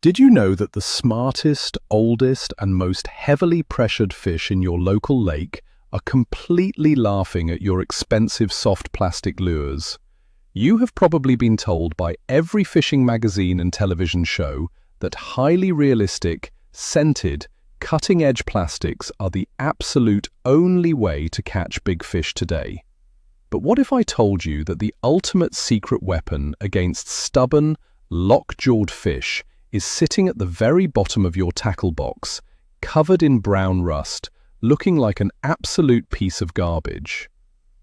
Did you know that the smartest, oldest, and most heavily pressured fish in your local lake are completely laughing at your expensive soft plastic lures? You have probably been told by every fishing magazine and television show that highly realistic, scented, cutting-edge plastics are the absolute only way to catch big fish today. But what if I told you that the ultimate secret weapon against stubborn, lock-jawed fish is sitting at the very bottom of your tackle box, covered in brown rust, looking like an absolute piece of garbage?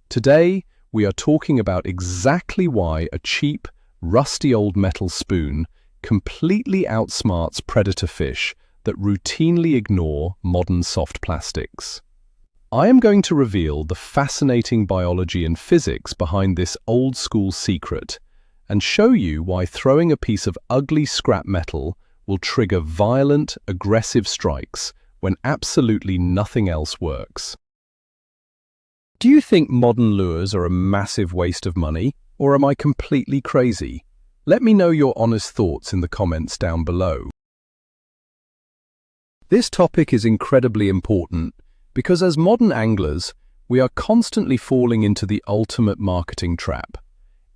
Today, we are talking about exactly why a cheap, rusty old metal spoon completely outsmarts predator fish that routinely ignore modern soft plastics. I am going to reveal the fascinating biology and physics behind this old-school secret and show you why throwing a piece of ugly scrap metal will trigger violent, aggressive strikes when absolutely nothing else works. Do you think modern lures are a massive waste of money, or am I completely crazy? Let me know your honest thoughts in the comments down below. This topic is incredibly important because as modern anglers, we are constantly falling into the ultimate marketing trap.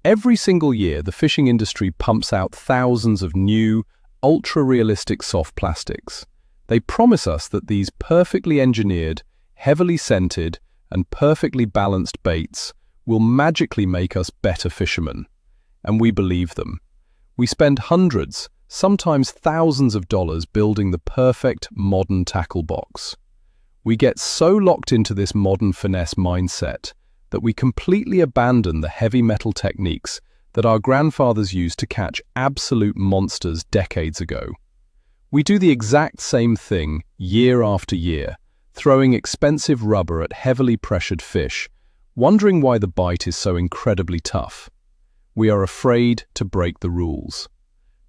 Every single year, the fishing industry pumps out thousands of new, ultra-realistic soft plastics. They promise us that these perfectly engineered, heavily scented, and perfectly balanced baits will magically make us better fishermen. And we believe them. We spend hundreds, sometimes thousands of dollars building the perfect modern tackle box. We get so locked into this modern finesse mindset that we completely abandon the heavy metal techniques that our grandfathers used to catch absolute monsters decades ago. We do the exact same thing year after year, throwing expensive rubber at heavily pressured fish, wondering why the bite is so incredibly tough. We are afraid to break the rules.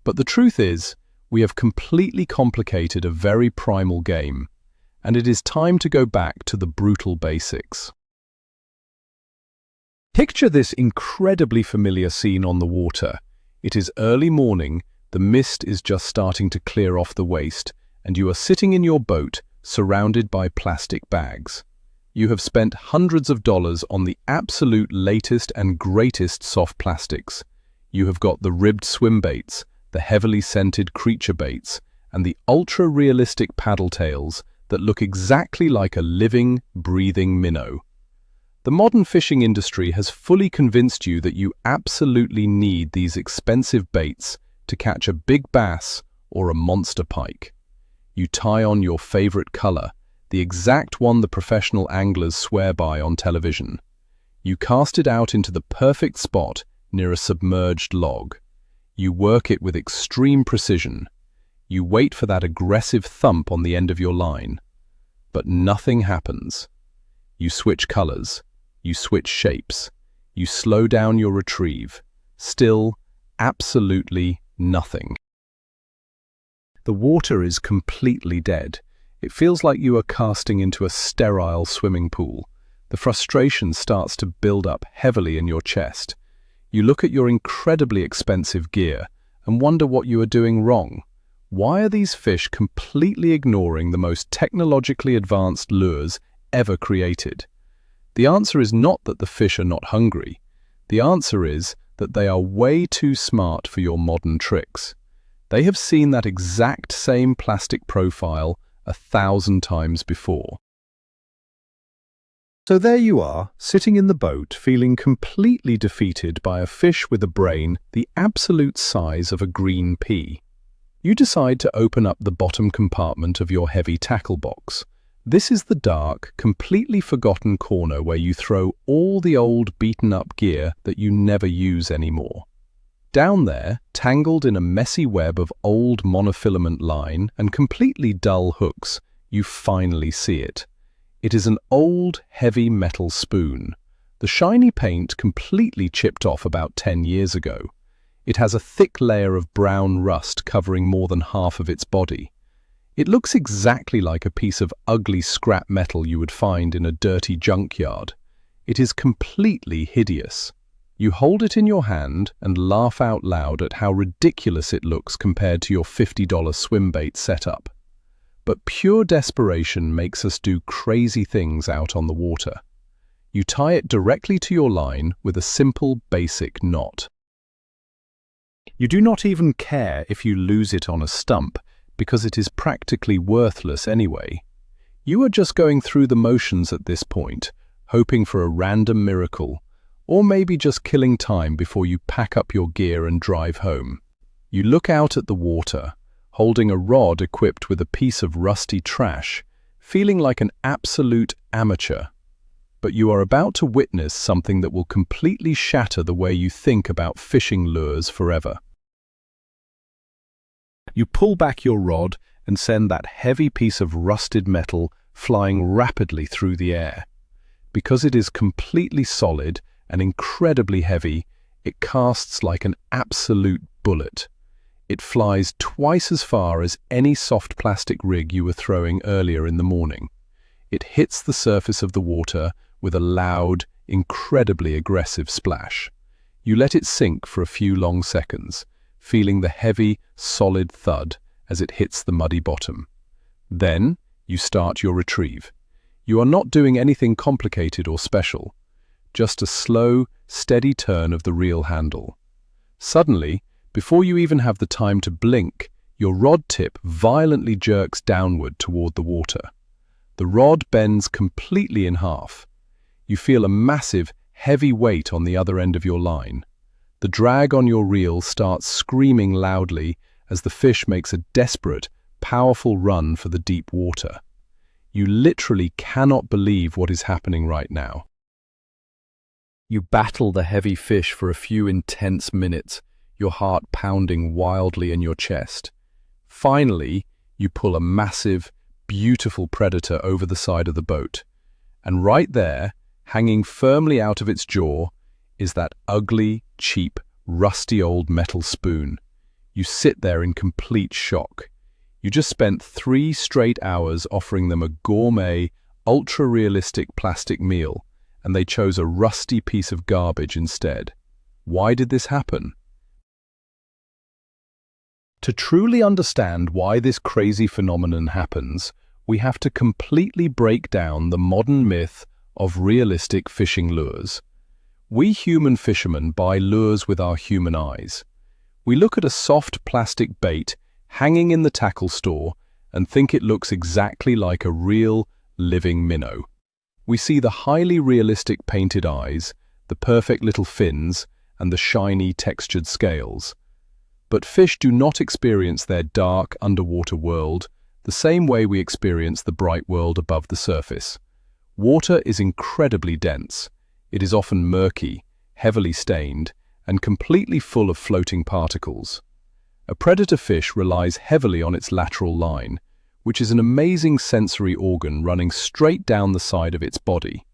But the truth is, we have completely complicated a very primal game, and it is time to go back to the brutal basics. Picture this incredibly familiar scene on the water. It is early morning, the mist is just starting to clear off the waist, and you are sitting in your boat, surrounded by plastic bags. You have spent hundreds of dollars on the absolute latest and greatest soft plastics. You have got the ribbed swim baits, the heavily scented creature baits, and the ultra-realistic paddle tails that look exactly like a living, breathing minnow. The modern fishing industry has fully convinced you that you absolutely need these expensive baits to catch a big bass or a monster pike. You tie on your favorite color, the exact one the professional anglers swear by on television. You cast it out into the perfect spot near a submerged log. You work it with extreme precision. You wait for that aggressive thump on the end of your line. But nothing happens. You switch colors. You switch shapes. You slow down your retrieve. Still, absolutely nothing. The water is completely dead. It feels like you are casting into a sterile swimming pool. The frustration starts to build up heavily in your chest. You look at your incredibly expensive gear and wonder what you are doing wrong. Why are these fish completely ignoring the most technologically advanced lures ever created? The answer is not that the fish are not hungry. The answer is that they are way too smart for your modern tricks. They have seen that exact same plastic profile 1,000 times before. So there you are, sitting in the boat, feeling completely defeated by a fish with a brain the absolute size of a green pea. You decide to open up the bottom compartment of your heavy tackle box. This is the dark, completely forgotten corner where you throw all the old beaten-up gear that you never use anymore. Down there, tangled in a messy web of old monofilament line and completely dull hooks, you finally see it. It is an old, heavy metal spoon. The shiny paint completely chipped off about 10 years ago. It has a thick layer of brown rust covering more than half of its body. It looks exactly like a piece of ugly scrap metal you would find in a dirty junkyard. It is completely hideous. You hold it in your hand and laugh out loud at how ridiculous it looks compared to your $50 swim bait setup. But pure desperation makes us do crazy things out on the water. You tie it directly to your line with a simple, basic knot. You do not even care if you lose it on a stump, because it is practically worthless anyway. You are just going through the motions at this point, hoping for a random miracle, or maybe just killing time before you pack up your gear and drive home. You look out at the water, holding a rod equipped with a piece of rusty trash, feeling like an absolute amateur. But you are about to witness something that will completely shatter the way you think about fishing lures forever. You pull back your rod and send that heavy piece of rusted metal flying rapidly through the air. Because it is completely solid and incredibly heavy, it casts like an absolute bullet. It flies twice as far as any soft plastic rig you were throwing earlier in the morning. It hits the surface of the water with a loud, incredibly aggressive splash. You let it sink for a few long seconds, feeling the heavy, solid thud as it hits the muddy bottom. Then, you start your retrieve. You are not doing anything complicated or special, just a slow, steady turn of the reel handle. Suddenly, before you even have the time to blink, your rod tip violently jerks downward toward the water. The rod bends completely in half. You feel a massive, heavy weight on the other end of your line. The drag on your reel starts screaming loudly as the fish makes a desperate, powerful run for the deep water. You literally cannot believe what is happening right now. You battle the heavy fish for a few intense minutes, your heart pounding wildly in your chest. Finally, you pull a massive, beautiful predator over the side of the boat. And right there, hanging firmly out of its jaw, is that ugly, cheap, rusty old metal spoon. You sit there in complete shock. You just spent 3 straight hours offering them a gourmet, ultra-realistic plastic meal, and they chose a rusty piece of garbage instead. Why did this happen? To truly understand why this crazy phenomenon happens, we have to completely break down the modern myth of realistic fishing lures. We human fishermen buy lures with our human eyes. We look at a soft plastic bait hanging in the tackle store and think it looks exactly like a real, living minnow. We see the highly realistic painted eyes, the perfect little fins, and the shiny, textured scales. But fish do not experience their dark, underwater world the same way we experience the bright world above the surface. Water is incredibly dense. It is often murky, heavily stained, and completely full of floating particles. A predator fish relies heavily on its lateral line, which is an amazing sensory organ running straight down the side of its body.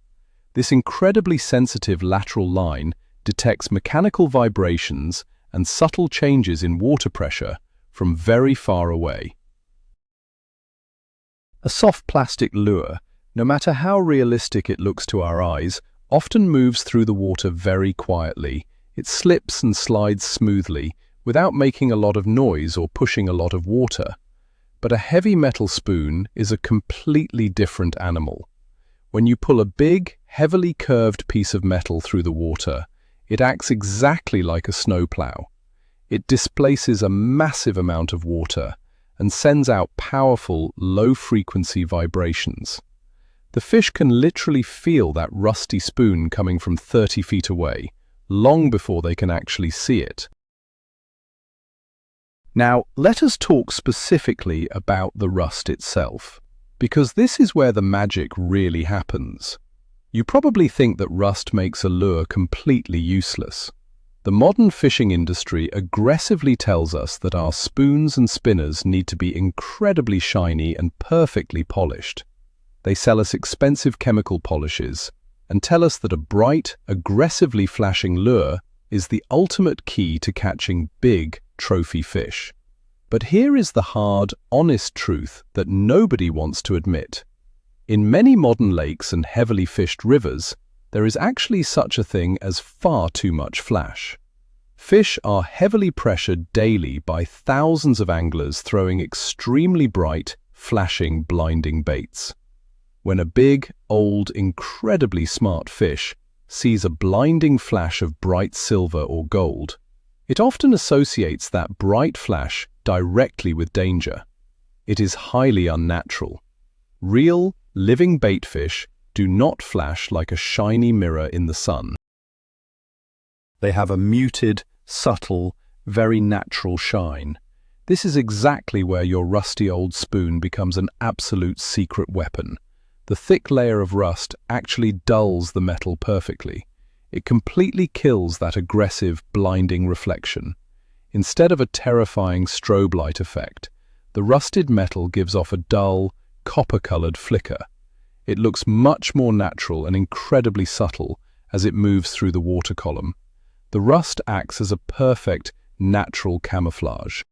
This incredibly sensitive lateral line detects mechanical vibrations and subtle changes in water pressure from very far away. A soft plastic lure, no matter how realistic it looks to our eyes, often moves through the water very quietly. It slips and slides smoothly, without making a lot of noise or pushing a lot of water. But a heavy metal spoon is a completely different animal. When you pull a big, heavily curved piece of metal through the water, it acts exactly like a snowplow. It displaces a massive amount of water and sends out powerful, low-frequency vibrations. The fish can literally feel that rusty spoon coming from 30 feet away, long before they can actually see it. Now, let us talk specifically about the rust itself, because this is where the magic really happens. You probably think that rust makes a lure completely useless. The modern fishing industry aggressively tells us that our spoons and spinners need to be incredibly shiny and perfectly polished. They sell us expensive chemical polishes and tell us that a bright, aggressively flashing lure is the ultimate key to catching big trophy fish. But here is the hard, honest truth that nobody wants to admit. In many modern lakes and heavily fished rivers, There is actually such a thing as far too much flash. Fish are heavily pressured daily by thousands of anglers throwing extremely bright, flashing, blinding baits. When a big, old, incredibly smart fish sees a blinding flash of bright silver or gold, it often associates that bright flash directly with danger. It is highly unnatural. Real, living baitfish do not flash like a shiny mirror in the sun. They have a muted, subtle, very natural shine. This is exactly where your rusty old spoon becomes an absolute secret weapon. The thick layer of rust actually dulls the metal perfectly. It completely kills that aggressive, blinding reflection. Instead of a terrifying strobe light effect, the rusted metal gives off a dull, copper-colored flicker. It looks much more natural and incredibly subtle as it moves through the water column. The rust acts as a perfect, natural camouflage.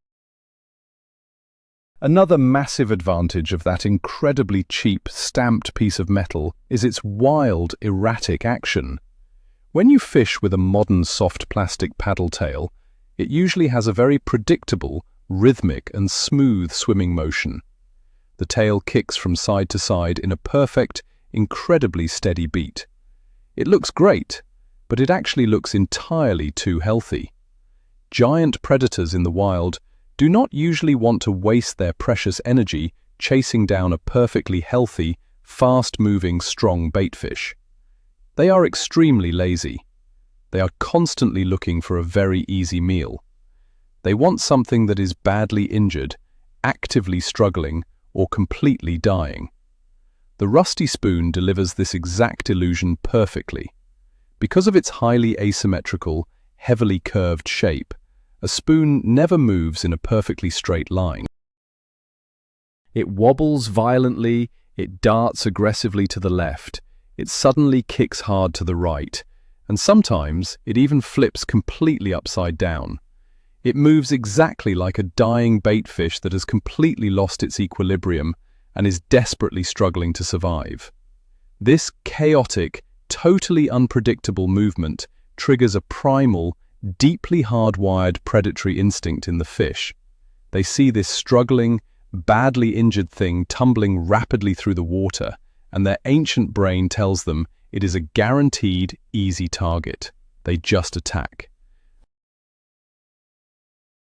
Another massive advantage of that incredibly cheap, stamped piece of metal is its wild, erratic action. When you fish with a modern soft plastic paddle tail, it usually has a very predictable, rhythmic and smooth swimming motion. The tail kicks from side to side in a perfect, incredibly steady beat. It looks great, but it actually looks entirely too healthy. Giant predators in the wild do not usually want to waste their precious energy chasing down a perfectly healthy, fast-moving, strong baitfish. They are extremely lazy. They are constantly looking for a very easy meal. They want something that is badly injured, actively struggling, or completely dying. The rusty spoon delivers this exact illusion perfectly. Because of its highly asymmetrical, heavily curved shape, a spoon never moves in a perfectly straight line. It wobbles violently, it darts aggressively to the left, it suddenly kicks hard to the right, and sometimes it even flips completely upside down. It moves exactly like a dying baitfish that has completely lost its equilibrium and is desperately struggling to survive. This chaotic, totally unpredictable movement triggers a primal, deeply hardwired predatory instinct in the fish. They see this struggling, badly injured thing tumbling rapidly through the water, and their ancient brain tells them it is a guaranteed, easy target. They just attack.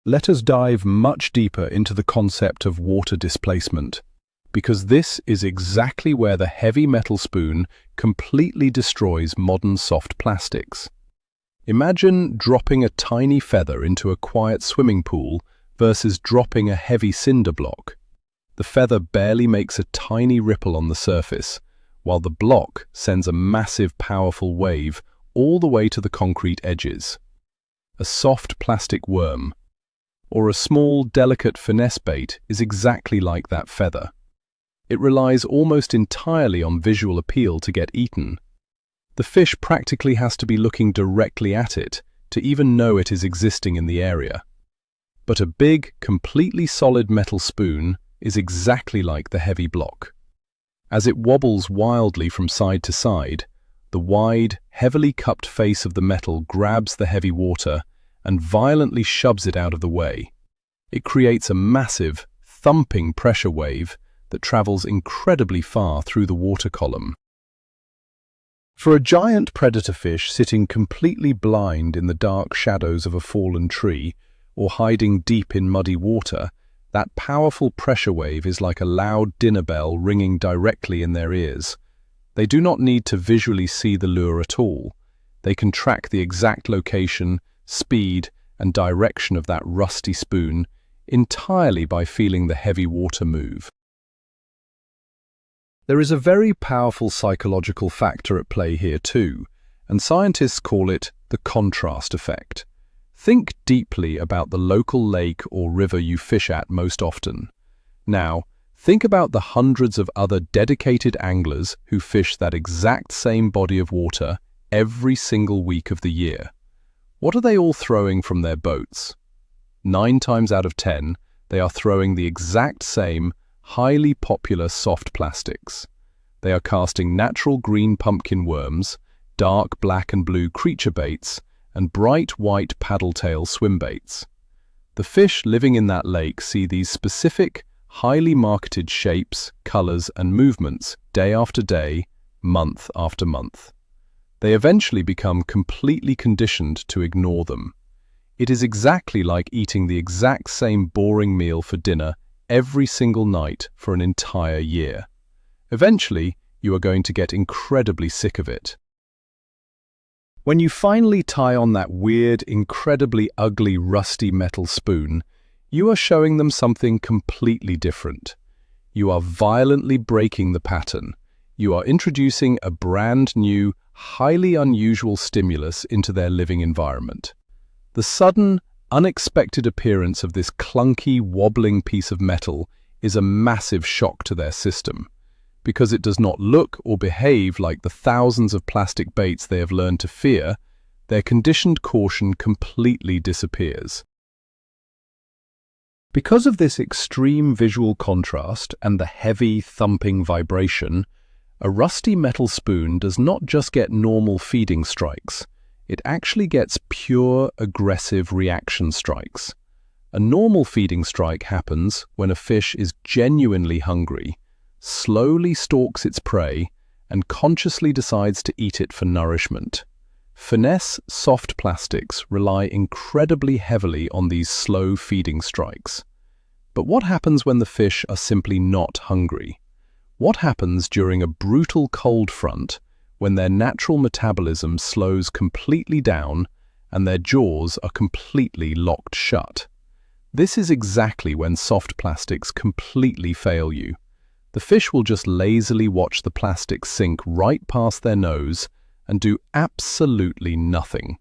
Let us dive much deeper into the concept of water displacement, because this is exactly where the heavy metal spoon completely destroys modern soft plastics. Imagine dropping a tiny feather into a quiet swimming pool versus dropping a heavy cinder block. The feather barely makes a tiny ripple on the surface, while the block sends a massive, powerful wave all the way to the concrete edges. A soft plastic worm, or a small, delicate finesse bait, is exactly like that feather. It relies almost entirely on visual appeal to get eaten. The fish practically has to be looking directly at it to even know it is existing in the area. But a big, completely solid metal spoon is exactly like the heavy block. As it wobbles wildly from side to side, the wide, heavily cupped face of the metal grabs the heavy water and violently shoves it out of the way. It creates a massive, thumping pressure wave that travels incredibly far through the water column. For a giant predator fish sitting completely blind in the dark shadows of a fallen tree or hiding deep in muddy water, that powerful pressure wave is like a loud dinner bell ringing directly in their ears. They do not need to visually see the lure at all. They can track the exact location, speed, and direction of that rusty spoon entirely by feeling the heavy water move. There is a very powerful psychological factor at play here too, and scientists call it the contrast effect. Think deeply about the local lake or river you fish at most often. Now, think about the hundreds of other dedicated anglers who fish that exact same body of water every single week of the year. What are they all throwing from their boats? 9 times out of 10, they are throwing the exact same, highly popular soft plastics. They are casting natural green pumpkin worms, dark black and blue creature baits, and bright white paddle-tail swim baits. The fish living in that lake see these specific, highly marketed shapes, colors, and movements day after day, month after month. They eventually become completely conditioned to ignore them. It is exactly like eating the exact same boring meal for dinner every single night for an entire year. Eventually, you are going to get incredibly sick of it. When you finally tie on that weird, incredibly ugly, rusty metal spoon, you are showing them something completely different. You are violently breaking the pattern. You are introducing a brand new, highly unusual stimulus into their living environment. The sudden, unexpected appearance of this clunky, wobbling piece of metal is a massive shock to their system. Because it does not look or behave like the thousands of plastic baits they have learned to fear, their conditioned caution completely disappears. Because of this extreme visual contrast and the heavy, thumping vibration, a rusty metal spoon does not just get normal feeding strikes, it actually gets pure, aggressive reaction strikes. A normal feeding strike happens when a fish is genuinely hungry, slowly stalks its prey, and consciously decides to eat it for nourishment. Finesse soft plastics rely incredibly heavily on these slow feeding strikes. But what happens when the fish are simply not hungry? What happens during a brutal cold front when their natural metabolism slows completely down and their jaws are completely locked shut? This is exactly when soft plastics completely fail you. The fish will just lazily watch the plastic sink right past their nose and do absolutely nothing.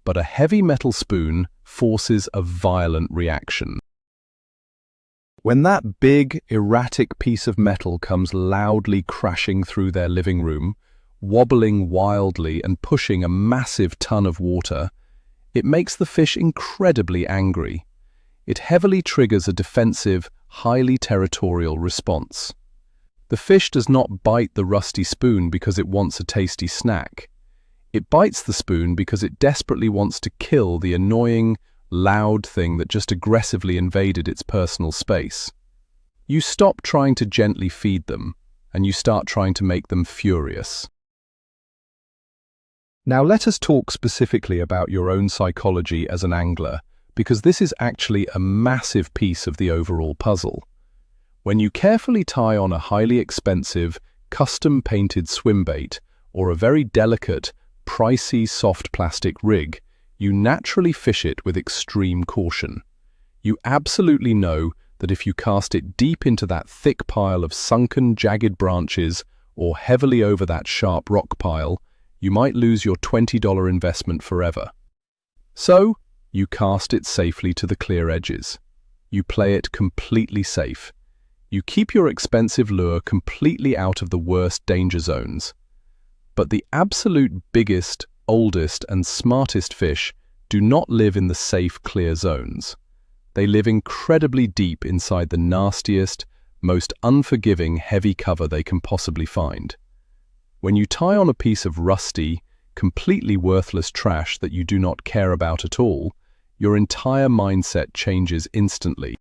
But a heavy metal spoon forces a violent reaction. When that big, erratic piece of metal comes loudly crashing through their living room, wobbling wildly and pushing a massive ton of water, it makes the fish incredibly angry. It heavily triggers a defensive, highly territorial response. The fish does not bite the rusty spoon because it wants a tasty snack. It bites the spoon because it desperately wants to kill the annoying, loud thing that just aggressively invaded its personal space. You stop trying to gently feed them, and you start trying to make them furious. Now let us talk specifically about your own psychology as an angler, because this is actually a massive piece of the overall puzzle. When you carefully tie on a highly expensive, custom-painted swim bait or a very delicate, pricey soft plastic rig, you naturally fish it with extreme caution. You absolutely know that if you cast it deep into that thick pile of sunken, jagged branches or heavily over that sharp rock pile, you might lose your $20 investment forever. So, you cast it safely to the clear edges. You play it completely safe. You keep your expensive lure completely out of the worst danger zones. But the absolute biggest, oldest, and smartest fish do not live in the safe, clear zones. They live incredibly deep inside the nastiest, most unforgiving, heavy cover they can possibly find. When you tie on a piece of rusty, completely worthless trash that you do not care about at all, your entire mindset changes instantly.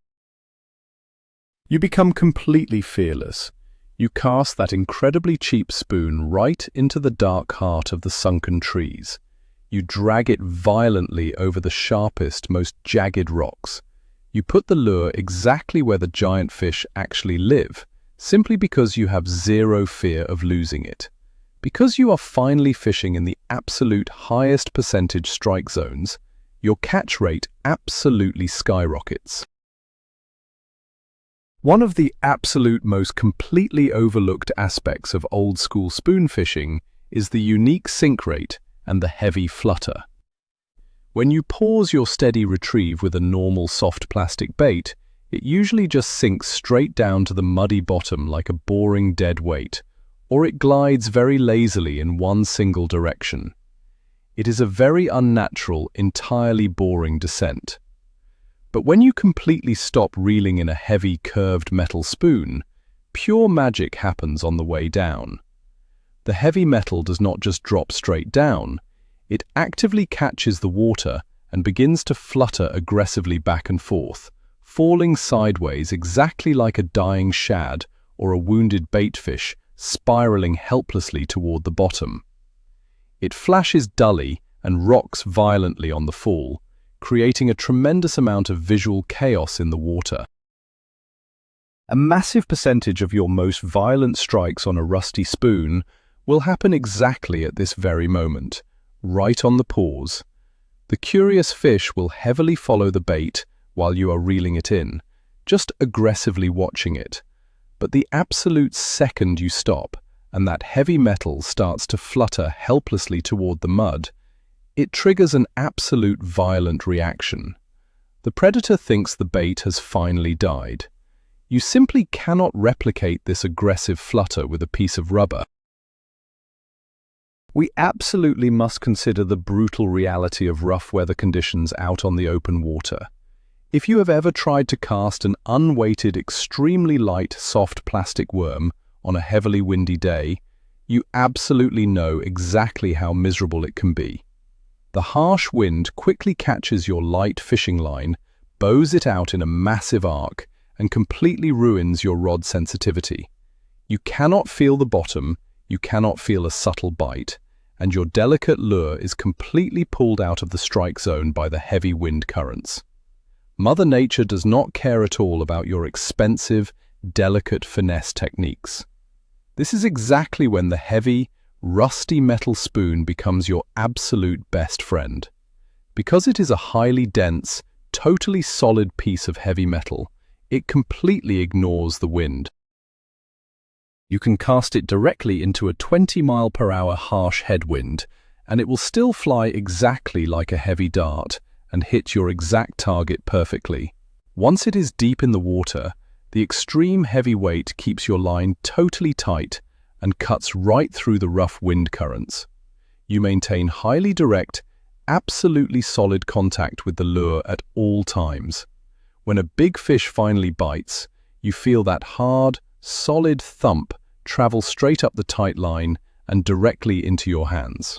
You become completely fearless. You cast that incredibly cheap spoon right into the dark heart of the sunken trees. You drag it violently over the sharpest, most jagged rocks. You put the lure exactly where the giant fish actually live, simply because you have zero fear of losing it. Because you are finally fishing in the absolute highest percentage strike zones, your catch rate absolutely skyrockets. One of the absolute most completely overlooked aspects of old-school spoon fishing is the unique sink rate and the heavy flutter. When you pause your steady retrieve with a normal soft plastic bait, it usually just sinks straight down to the muddy bottom like a boring dead weight, or it glides very lazily in one single direction. It is a very unnatural, entirely boring descent. But when you completely stop reeling in a heavy, curved metal spoon, pure magic happens on the way down. The heavy metal does not just drop straight down, it actively catches the water and begins to flutter aggressively back and forth, falling sideways exactly like a dying shad or a wounded baitfish spiraling helplessly toward the bottom. It flashes dully and rocks violently on the fall, creating a tremendous amount of visual chaos in the water. A massive percentage of your most violent strikes on a rusty spoon will happen exactly at this very moment, right on the pause. The curious fish will heavily follow the bait while you are reeling it in, just aggressively watching it. But the absolute second you stop and that heavy metal starts to flutter helplessly toward the mud, it triggers an absolute violent reaction. The predator thinks the bait has finally died. You simply cannot replicate this aggressive flutter with a piece of rubber. We absolutely must consider the brutal reality of rough weather conditions out on the open water. If you have ever tried to cast an unweighted, extremely light, soft plastic worm on a heavily windy day, you absolutely know exactly how miserable it can be. The harsh wind quickly catches your light fishing line, bows it out in a massive arc, and completely ruins your rod sensitivity. You cannot feel the bottom, you cannot feel a subtle bite, and your delicate lure is completely pulled out of the strike zone by the heavy wind currents. Mother Nature does not care at all about your expensive, delicate finesse techniques. This is exactly when the heavy, rusty metal spoon becomes your absolute best friend. Because it is a highly dense, totally solid piece of heavy metal, it completely ignores the wind. You can cast it directly into a 20-mile-per-hour harsh headwind, and it will still fly exactly like a heavy dart and hit your exact target perfectly. Once it is deep in the water, the extreme heavy weight keeps your line totally tight and cuts right through the rough wind currents. You maintain highly direct, absolutely solid contact with the lure at all times. When a big fish finally bites, you feel that hard, solid thump travel straight up the tight line and directly into your hands.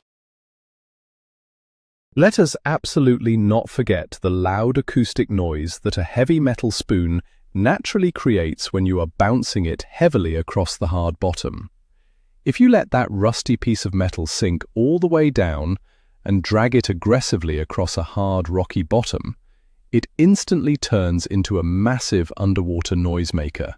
Let us absolutely not forget the loud acoustic noise that a heavy metal spoon naturally creates when you are bouncing it heavily across the hard bottom. If you let that rusty piece of metal sink all the way down and drag it aggressively across a hard, rocky bottom, it instantly turns into a massive underwater noisemaker.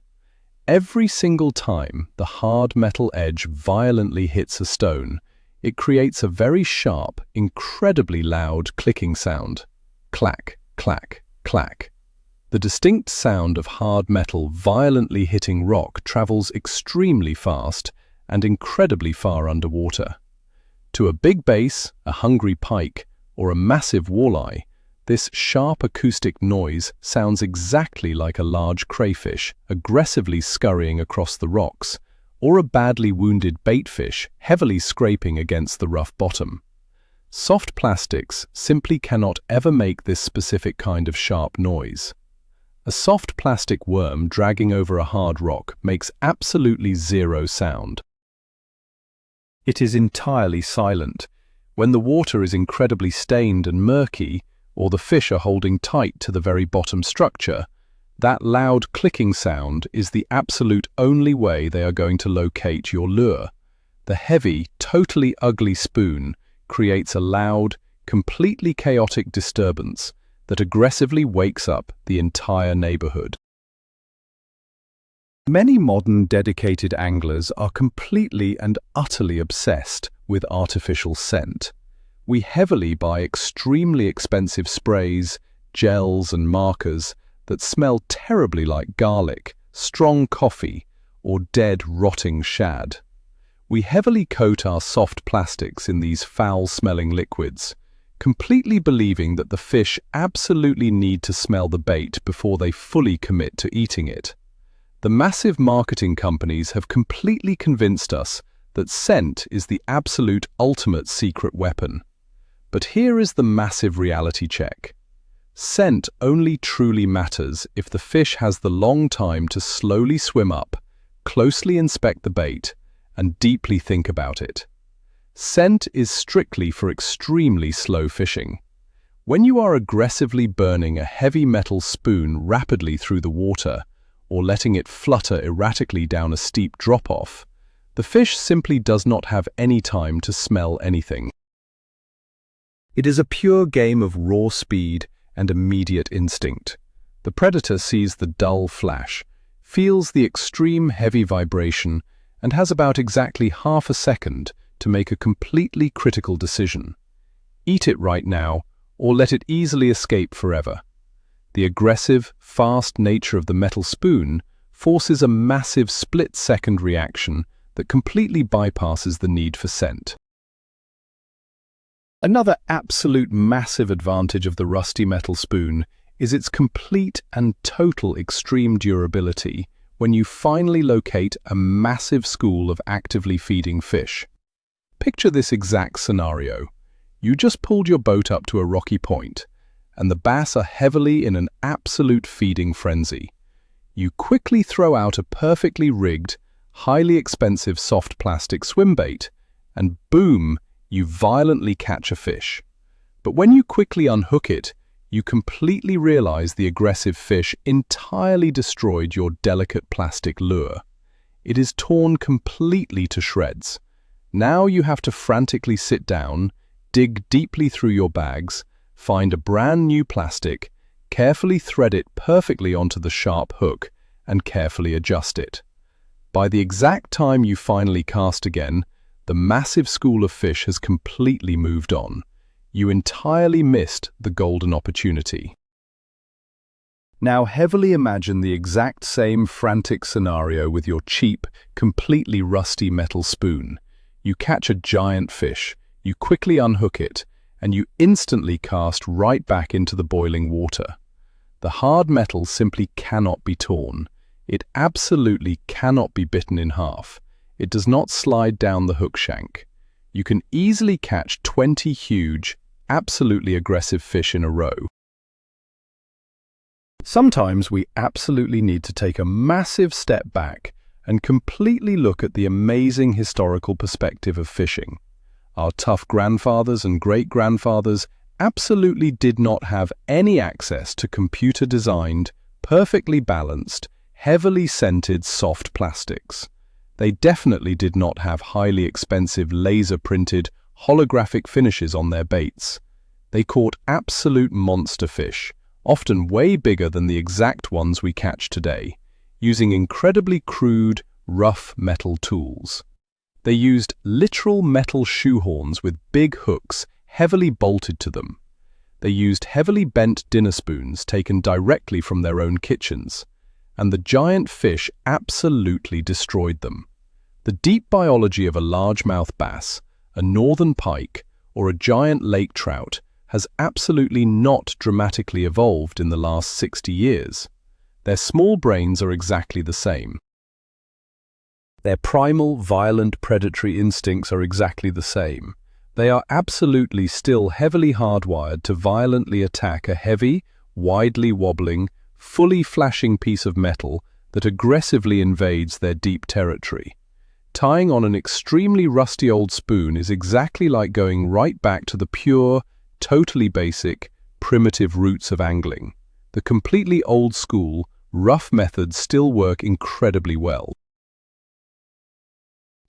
Every single time the hard metal edge violently hits a stone, it creates a very sharp, incredibly loud clicking sound. Clack, clack, clack. The distinct sound of hard metal violently hitting rock travels extremely fast and incredibly far underwater. To a big bass, a hungry pike, or a massive walleye, this sharp acoustic noise sounds exactly like a large crayfish aggressively scurrying across the rocks, or a badly wounded baitfish heavily scraping against the rough bottom. Soft plastics simply cannot ever make this specific kind of sharp noise. A soft plastic worm dragging over a hard rock makes absolutely zero sound. It is entirely silent. When the water is incredibly stained and murky, or the fish are holding tight to the very bottom structure, that loud clicking sound is the absolute only way they are going to locate your lure. The heavy, totally ugly spoon creates a loud, completely chaotic disturbance that aggressively wakes up the entire neighborhood. Many modern dedicated anglers are completely and utterly obsessed with artificial scent. We heavily buy extremely expensive sprays, gels and markers that smell terribly like garlic, strong coffee, or dead, rotting shad. We heavily coat our soft plastics in these foul-smelling liquids, completely believing that the fish absolutely need to smell the bait before they fully commit to eating it. The massive marketing companies have completely convinced us that scent is the absolute ultimate secret weapon. But here is the massive reality check. Scent only truly matters if the fish has the long time to slowly swim up, closely inspect the bait, and deeply think about it. Scent is strictly for extremely slow fishing. When you are aggressively burning a heavy metal spoon rapidly through the water, or letting it flutter erratically down a steep drop-off, the fish simply does not have any time to smell anything. It is a pure game of raw speed and immediate instinct. The predator sees the dull flash, feels the extreme heavy vibration, and has about exactly half a second to make a completely critical decision. Eat it right now, or let it easily escape forever. The aggressive, fast nature of the metal spoon forces a massive split-second reaction that completely bypasses the need for scent. Another absolute massive advantage of the rusty metal spoon is its complete and total extreme durability when you finally locate a massive school of actively feeding fish. Picture this exact scenario. You just pulled your boat up to a rocky point, and the bass are heavily in an absolute feeding frenzy. You quickly throw out a perfectly rigged, highly expensive soft plastic swim bait, and boom, you violently catch a fish. But when you quickly unhook it, you completely realize the aggressive fish entirely destroyed your delicate plastic lure. It is torn completely to shreds. Now you have to frantically sit down, dig deeply through your bags, find a brand new plastic, carefully thread it perfectly onto the sharp hook, and carefully adjust it. By the exact time you finally cast again, the massive school of fish has completely moved on. You entirely missed the golden opportunity. Now heavily imagine the exact same frantic scenario with your cheap, completely rusty metal spoon. You catch a giant fish, you quickly unhook it, and you instantly cast right back into the boiling water. The hard metal simply cannot be torn. It absolutely cannot be bitten in half. It does not slide down the hook shank. You can easily catch 20 huge, absolutely aggressive fish in a row. Sometimes we absolutely need to take a massive step back and completely look at the amazing historical perspective of fishing. Our tough grandfathers and great-grandfathers absolutely did not have any access to computer-designed, perfectly balanced, heavily scented soft plastics. They definitely did not have highly expensive laser-printed, holographic finishes on their baits. They caught absolute monster fish, often way bigger than the exact ones we catch today, using incredibly crude, rough metal tools. They used literal metal shoehorns with big hooks heavily bolted to them. They used heavily bent dinner spoons taken directly from their own kitchens, and the giant fish absolutely destroyed them. The deep biology of a largemouth bass, a northern pike, or a giant lake trout has absolutely not dramatically evolved in the last 60 years. Their small brains are exactly the same. Their primal, violent, predatory instincts are exactly the same. They are absolutely still heavily hardwired to violently attack a heavy, widely wobbling, fully flashing piece of metal that aggressively invades their deep territory. Tying on an extremely rusty old spoon is exactly like going right back to the pure, totally basic, primitive roots of angling. The completely old school, rough methods still work incredibly well.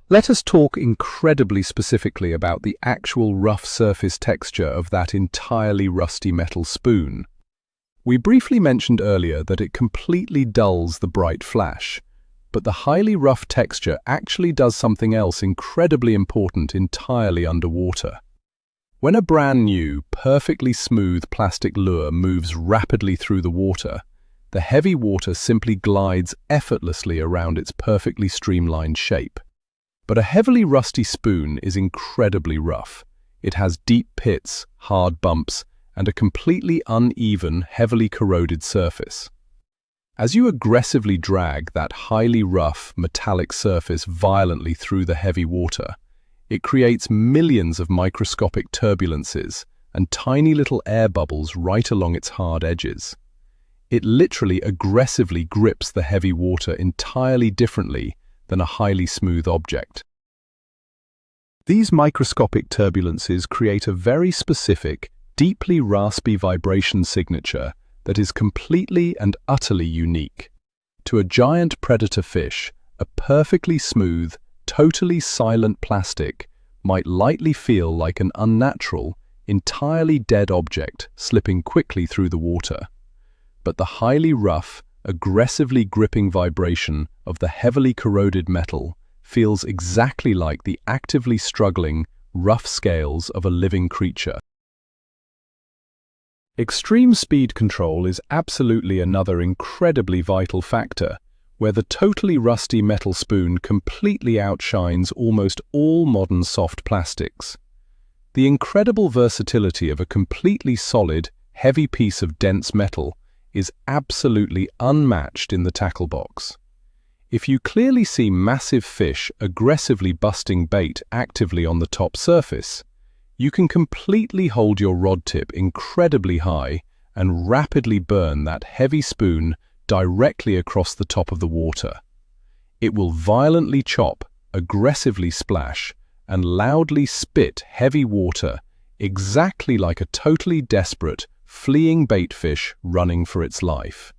Let us talk incredibly specifically about the actual rough surface texture of that entirely rusty metal spoon. We briefly mentioned earlier that it completely dulls the bright flash, but the highly rough texture actually does something else incredibly important entirely underwater. When a brand new, perfectly smooth plastic lure moves rapidly through the water, the heavy water simply glides effortlessly around its perfectly streamlined shape. But a heavily rusty spoon is incredibly rough. It has deep pits, hard bumps, and a completely uneven, heavily corroded surface. As you aggressively drag that highly rough, metallic surface violently through the heavy water, it creates millions of microscopic turbulences and tiny little air bubbles right along its hard edges. It literally aggressively grips the heavy water entirely differently than a highly smooth object. These microscopic turbulences create a very specific, deeply raspy vibration signature that is completely and utterly unique. To a giant predator fish, a perfectly smooth, totally silent plastic might lightly feel like an unnatural, entirely dead object slipping quickly through the water. But the highly rough, aggressively gripping vibration of the heavily corroded metal feels exactly like the actively struggling, rough scales of a living creature. Extreme speed control is absolutely another incredibly vital factor, where the totally rusty metal spoon completely outshines almost all modern soft plastics. The incredible versatility of a completely solid, heavy piece of dense metal is absolutely unmatched in the tackle box. If you clearly see massive fish aggressively busting bait actively on the top surface, you can completely hold your rod tip incredibly high and rapidly burn that heavy spoon directly across the top of the water. It will violently chop, aggressively splash, and loudly spit heavy water exactly like a totally desperate, fleeing baitfish running for its life.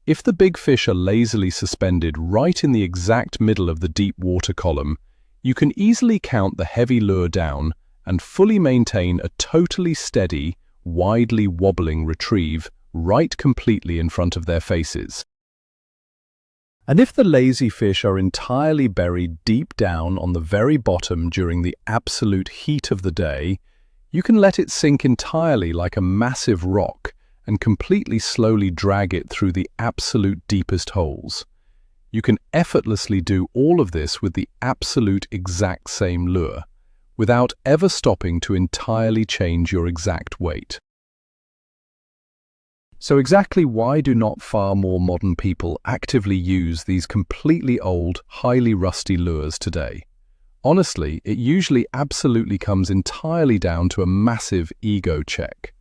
If the big fish are lazily suspended right in the exact middle of the deep water column, you can easily count the heavy lure down and fully maintain a totally steady, widely wobbling retrieve right completely in front of their faces. And if the lazy fish are entirely buried deep down on the very bottom during the absolute heat of the day, you can let it sink entirely like a massive rock and completely slowly drag it through the absolute deepest holes. You can effortlessly do all of this with the absolute exact same lure, without ever stopping to entirely change your exact weight. So exactly why do not far more modern people actively use these completely old, highly rusty lures today? Honestly, it usually absolutely comes entirely down to a massive ego check.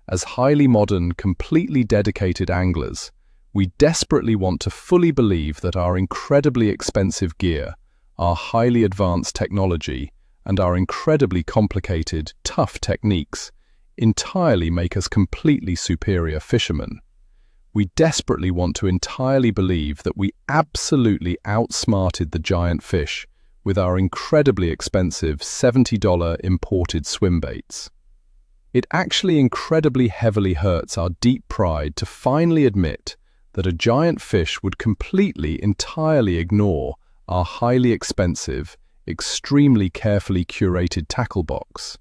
As highly modern, completely dedicated anglers, we desperately want to fully believe that our incredibly expensive gear, our highly advanced technology, and our incredibly complicated, tough techniques entirely make us completely superior fishermen. We desperately want to entirely believe that we absolutely outsmarted the giant fish with our incredibly expensive $70 imported swim baits. It actually incredibly heavily hurts our deep pride to finally admit that a giant fish would completely, entirely ignore our highly expensive, extremely carefully curated tackle box,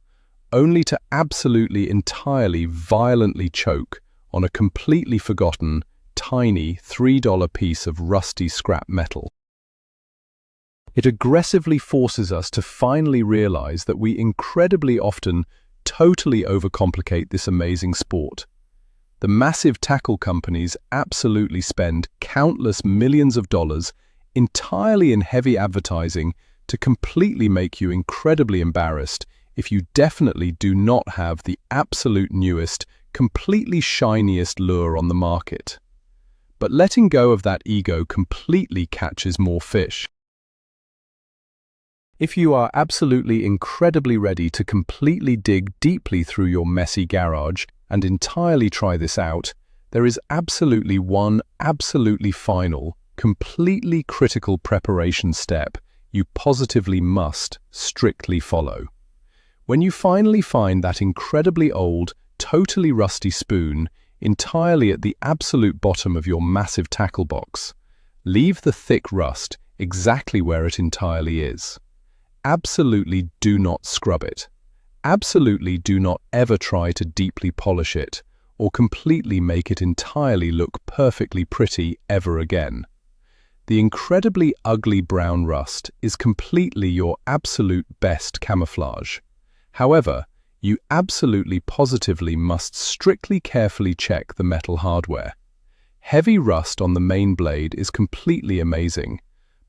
only to absolutely, entirely, violently choke on a completely forgotten, tiny $3 piece of rusty scrap metal. It aggressively forces us to finally realize that we incredibly often totally overcomplicate this amazing sport. The massive tackle companies absolutely spend countless millions of dollars entirely in heavy advertising to completely make you incredibly embarrassed if you definitely do not have the absolute newest, completely shiniest lure on the market. But letting go of that ego completely catches more fish. If you are absolutely incredibly ready to completely dig deeply through your messy garage and entirely try this out, there is absolutely one absolutely final, completely critical preparation step you positively must strictly follow. When you finally find that incredibly old, totally rusty spoon entirely at the absolute bottom of your massive tackle box, leave the thick rust exactly where it entirely is. Absolutely do not scrub it. Absolutely do not ever try to deeply polish it or completely make it entirely look perfectly pretty ever again. The incredibly ugly brown rust is completely your absolute best camouflage. However, you absolutely positively must strictly carefully check the metal hardware. Heavy rust on the main blade is completely amazing,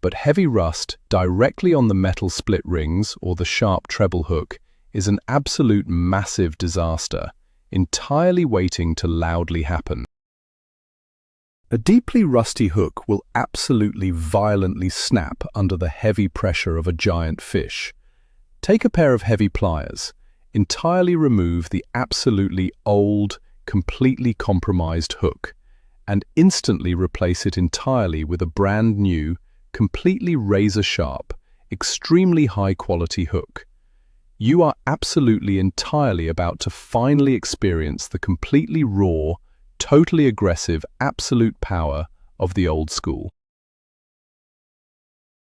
but heavy rust directly on the metal split rings or the sharp treble hook is an absolute massive disaster, entirely waiting to loudly happen. A deeply rusty hook will absolutely violently snap under the heavy pressure of a giant fish. Take a pair of heavy pliers. Entirely remove the absolutely old, completely compromised hook, and instantly replace it entirely with a brand new, completely razor-sharp, extremely high-quality hook. You are absolutely entirely about to finally experience the completely raw, totally aggressive, absolute power of the old school.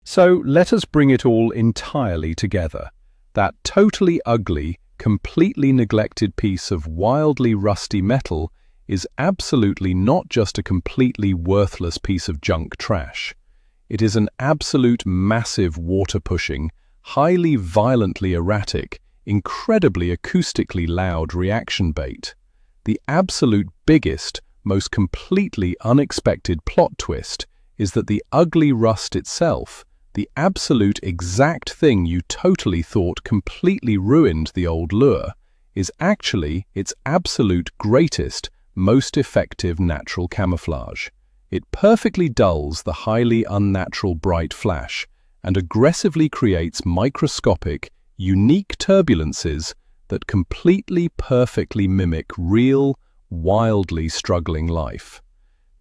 So let us bring it all entirely together. That totally ugly, completely neglected piece of wildly rusty metal is absolutely not just a completely worthless piece of junk trash. It is an absolute massive water-pushing, highly violently erratic, incredibly acoustically loud reaction bait. The absolute biggest, most completely unexpected plot twist is that the ugly rust itself, the absolute exact thing you totally thought completely ruined the old lure, is actually its absolute greatest, most effective natural camouflage. It perfectly dulls the highly unnatural bright flash and aggressively creates microscopic, unique turbulences that completely perfectly mimic real, wildly struggling life.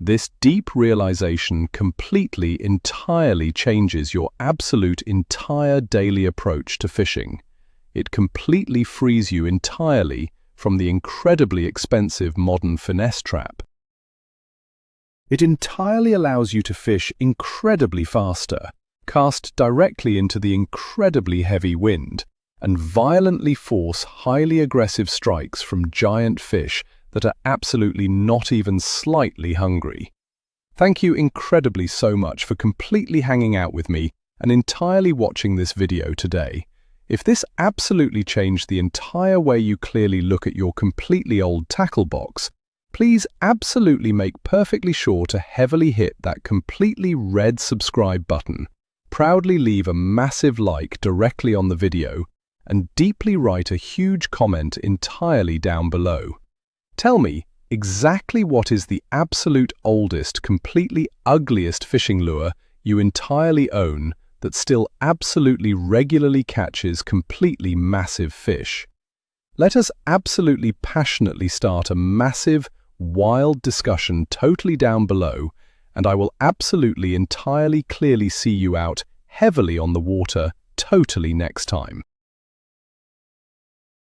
This deep realization completely, entirely changes your absolute entire daily approach to fishing. It completely frees you entirely from the incredibly expensive modern finesse trap. It entirely allows you to fish incredibly faster, cast directly into the incredibly heavy wind, and violently force highly aggressive strikes from giant fish that are absolutely not even slightly hungry. Thank you incredibly so much for completely hanging out with me and entirely watching this video today. If this absolutely changed the entire way you clearly look at your completely old tackle box, please absolutely make perfectly sure to heavily hit that completely red subscribe button, proudly leave a massive like directly on the video, and deeply write a huge comment entirely down below. Tell me exactly what is the absolute oldest, completely ugliest fishing lure you entirely own that still absolutely regularly catches completely massive fish. Let us absolutely passionately start a massive, wild discussion totally down below, and I will absolutely entirely clearly see you out heavily on the water totally next time.